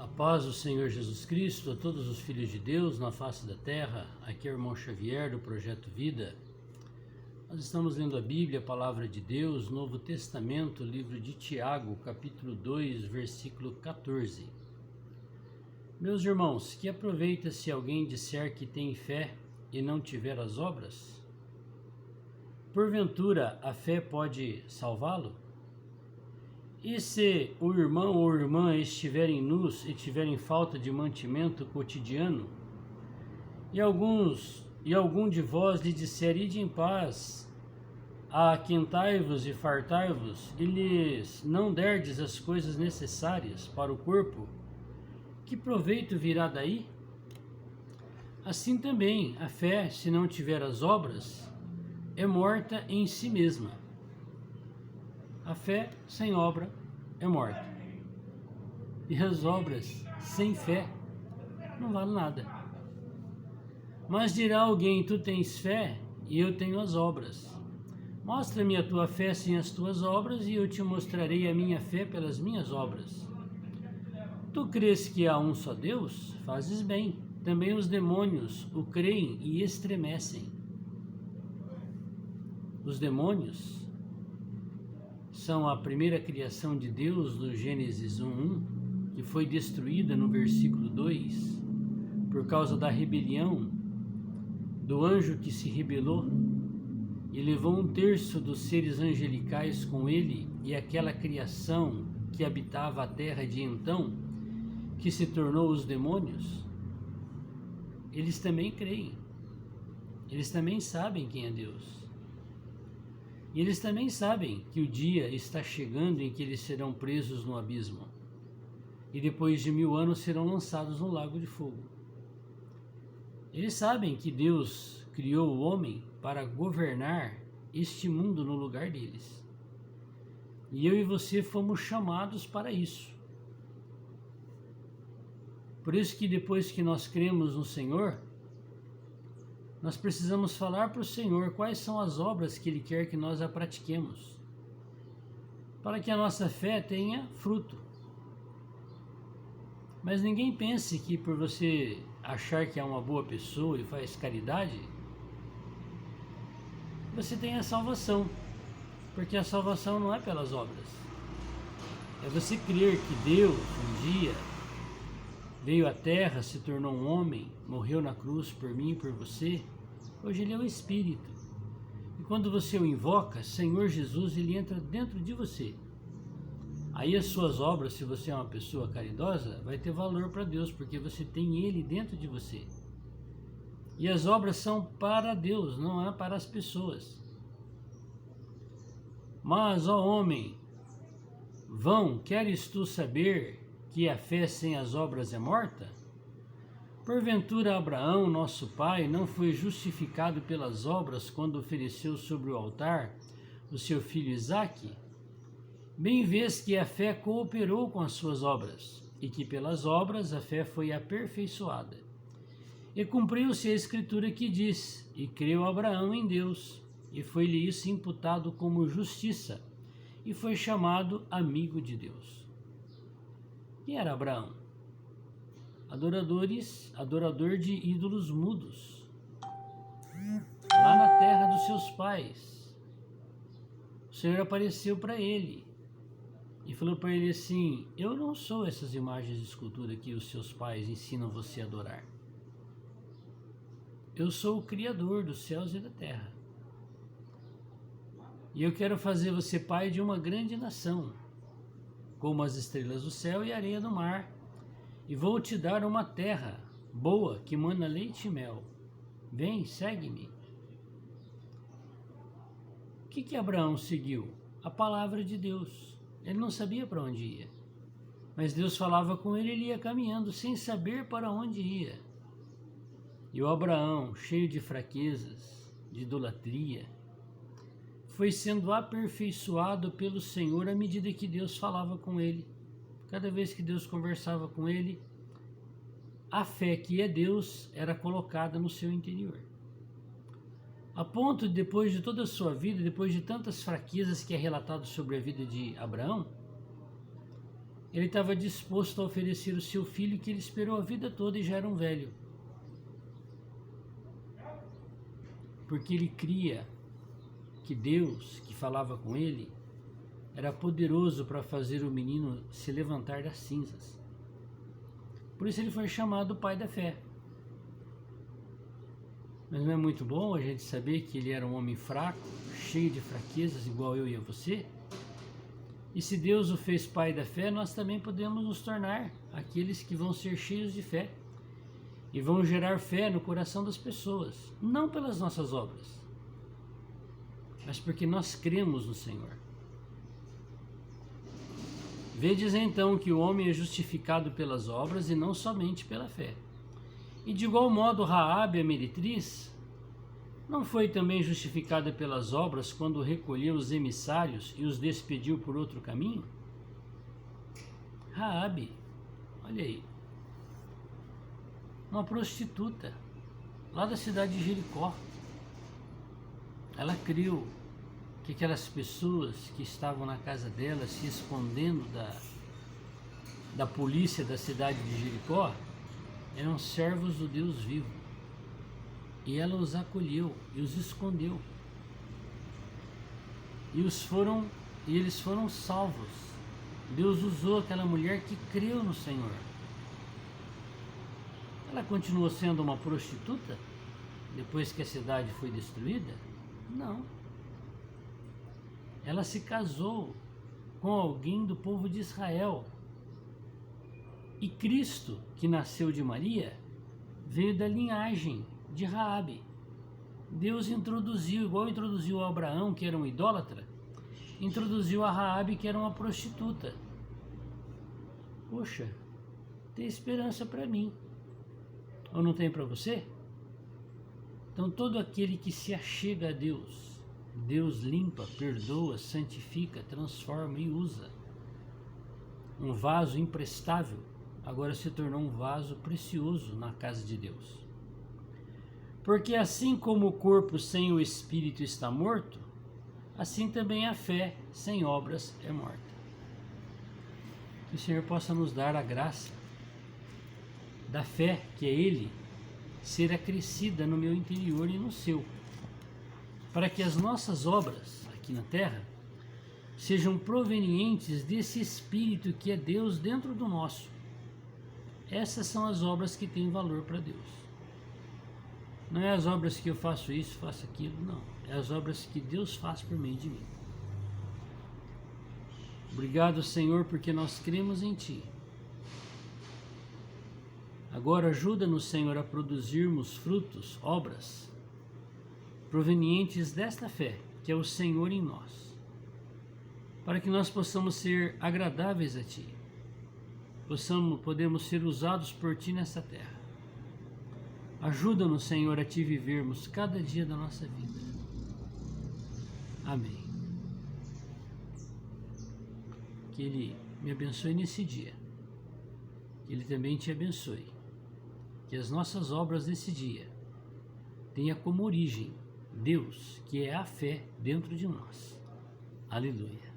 A paz do Senhor Jesus Cristo a todos os filhos de Deus na face da terra. Aqui é o irmão Xavier do Projeto Vida. Nós estamos lendo a Bíblia, a Palavra de Deus, Novo Testamento, livro de Tiago, capítulo 2, versículo 14. Meus irmãos, que aproveita se alguém disser que tem fé e não tiver as obras? Porventura a fé pode salvá-lo? E se o irmão ou irmã estiverem nus e tiverem falta de mantimento cotidiano, e algum de vós lhe disser, ide em paz, aquentai-vos e fartai-vos, e lhes não derdes as coisas necessárias para o corpo, que proveito virá daí? Assim também a fé, se não tiver as obras, é morta em si mesma. A fé sem obra é morta. E as obras sem fé não valem nada. Mas dirá alguém, tu tens fé e eu tenho as obras. Mostra-me a tua fé sem as tuas obras e eu te mostrarei a minha fé pelas minhas obras. Tu crês que há um só Deus? Fazes bem. Também os demônios o creem e estremecem. Os demônios são a primeira criação de Deus no Gênesis 1:1, que foi destruída no versículo 2 por causa da rebelião do anjo que se rebelou e levou 1/3 dos seres angelicais com ele, e aquela criação que habitava a terra de então, que se tornou os demônios. Eles também creem, eles também sabem quem é Deus. E eles também sabem que o dia está chegando em que eles serão presos no abismo. E depois de 1000 anos serão lançados no lago de fogo. Eles sabem que Deus criou o homem para governar este mundo no lugar deles. E eu e você fomos chamados para isso. Por isso que depois que nós cremos no Senhor, nós precisamos falar para o Senhor quais são as obras que Ele quer que nós a pratiquemos, para que a nossa fé tenha fruto. Mas ninguém pense que por você achar que é uma boa pessoa e faz caridade, você tem a salvação, porque a salvação não é pelas obras. É você crer que Deus um dia veio à terra, se tornou um homem, morreu na cruz por mim e por você. Hoje Ele é o Espírito. E quando você o invoca, Senhor Jesus, Ele entra dentro de você. Aí as suas obras, se você é uma pessoa caridosa, vai ter valor para Deus, porque você tem Ele dentro de você. E as obras são para Deus, não é para as pessoas. Mas, ó homem, vão, queres tu saber que a fé sem as obras é morta? Porventura Abraão, nosso pai, não foi justificado pelas obras quando ofereceu sobre o altar o seu filho Isaque? Bem vês que a fé cooperou com as suas obras, e que pelas obras a fé foi aperfeiçoada. E cumpriu-se a escritura que diz, e creu Abraão em Deus, e foi-lhe isso imputado como justiça, e foi chamado amigo de Deus. Quem era Abraão? Adorador de ídolos mudos, lá na terra dos seus pais. O Senhor apareceu para ele e falou para ele assim, eu não sou essas imagens de escultura que os seus pais ensinam você a adorar. Eu sou o Criador dos céus e da terra. E eu quero fazer você pai de uma grande nação, como as estrelas do céu e a areia do mar. E vou te dar uma terra boa que mana leite e mel. Vem, segue-me. O que Abraão seguiu? A palavra de Deus. Ele não sabia para onde ia. Mas Deus falava com ele e ele ia caminhando sem saber para onde ia. E o Abraão, cheio de fraquezas, de idolatria, foi sendo aperfeiçoado pelo Senhor à medida que Deus falava com ele. Cada vez que Deus conversava com ele, a fé que é Deus era colocada no seu interior. A ponto de, depois de toda a sua vida, depois de tantas fraquezas que é relatado sobre a vida de Abraão, ele estava disposto a oferecer o seu filho, que ele esperou a vida toda e já era um velho. Porque ele cria que Deus, que falava com ele, era poderoso para fazer o menino se levantar das cinzas. Por isso ele foi chamado pai da fé. Mas não é muito bom a gente saber que ele era um homem fraco, cheio de fraquezas, igual eu e você? E se Deus o fez pai da fé, nós também podemos nos tornar aqueles que vão ser cheios de fé e vão gerar fé no coração das pessoas, não pelas nossas obras, mas porque nós cremos no Senhor. Vedes então que o homem é justificado pelas obras e não somente pela fé. E de igual modo Raabe, a meretriz, não foi também justificada pelas obras quando recolheu os emissários e os despediu por outro caminho? Raabe, olha aí, uma prostituta lá da cidade de Jericó. Ela creu que aquelas pessoas que estavam na casa dela se escondendo da polícia da cidade de Jericó eram servos do Deus vivo. E ela os acolheu e os escondeu. E eles foram salvos. Deus usou aquela mulher que creu no Senhor. Ela continuou sendo uma prostituta depois que a cidade foi destruída? Não. Ela se casou com alguém do povo de Israel. E Cristo, que nasceu de Maria, veio da linhagem de Raabe. Deus introduziu, igual introduziu a Abraão, que era um idólatra, introduziu a Raabe, que era uma prostituta. Poxa, tem esperança para mim. Ou não tem para você? Então todo aquele que se achega a Deus, Deus limpa, perdoa, santifica, transforma e usa. Um vaso imprestável agora se tornou um vaso precioso na casa de Deus. Porque assim como o corpo sem o espírito está morto, assim também a fé sem obras é morta. Que o Senhor possa nos dar a graça da fé, que é Ele, ser acrescida no meu interior e no seu, para que as nossas obras aqui na terra sejam provenientes desse Espírito que é Deus dentro do nosso. Essas são as obras que têm valor para Deus. Não é as obras que eu faço isso, faço aquilo, não. É as obras que Deus faz por meio de mim. Obrigado, Senhor, porque nós cremos em Ti. Agora ajuda-nos, Senhor, a produzirmos frutos, obras, provenientes desta fé, que é o Senhor em nós, para que nós possamos ser agradáveis a Ti, podemos ser usados por Ti nessa terra. Ajuda-nos, Senhor, a Te vivermos cada dia da nossa vida. Amém. Que Ele me abençoe nesse dia, que Ele também te abençoe, que as nossas obras desse dia tenha como origem Deus, que é a fé dentro de nós. Aleluia.